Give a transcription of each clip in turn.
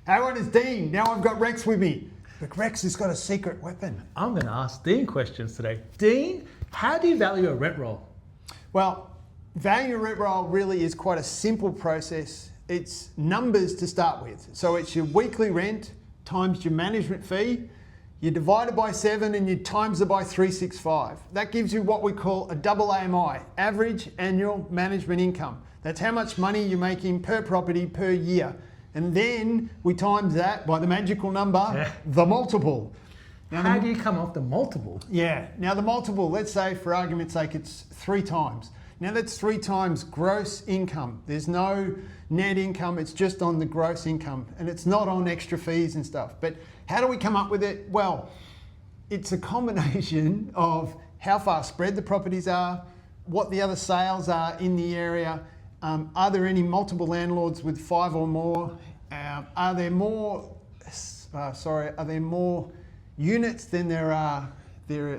Everyone is Dean. Now I've got Rex with me. But Rex has got a secret weapon. I'm going to ask Dean questions today. Dean, how do you value a rent roll? Well, valuing a rent roll really is quite a simple process. It's numbers to start with. So it's your weekly rent times your management fee. You divide it by 7 and you times it by 365. That gives you what we call a double AMI, average annual management income. That's how much money you're making per property per year. And then we times that by the magical number, the multiple. Now, how do you come off the multiple? Yeah, now the multiple, let's say for argument's sake, it's 3 times. Now that's 3 times gross income. There's no net income, it's just on the gross income. And it's not on extra fees and stuff. But how do we come up with it? Well, it's a combination of how far spread the properties are, what the other sales are in the area, are there any multiple landlords with 5 or more? Are there more units than there are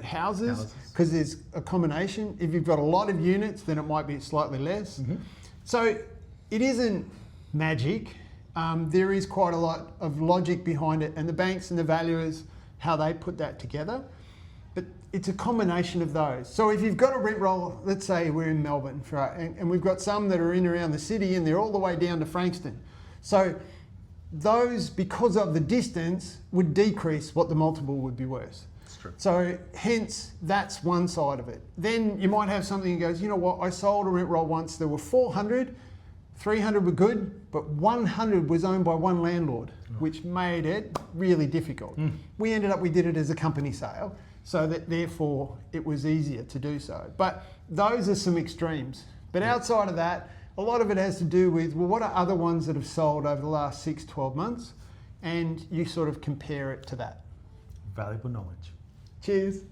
houses? Because there's a combination. If you've got a lot of units, then it might be slightly less. Mm-hmm. So it isn't magic. There is quite a lot of logic behind it, and the banks and the valuers, how they put that together. But it's a combination of those. So if you've got a rent roll, let's say we're in Melbourne, and we've got some that are in around the city and they're all the way down to Frankston. So those, because of the distance, would decrease what the multiple would be worth. That's true. So hence, that's one side of it. Then you might have something that goes, you know what, I sold a rent roll once, there were 400, 300 were good, but 100 was owned by one landlord, which made it really difficult. We did it as a company sale, so that therefore it was easier to do so. But those are some extremes. But outside of that, a lot of it has to do with, well, what are other ones that have sold over the last 6, 12 months? And you sort of compare it to that. Valuable knowledge. Cheers.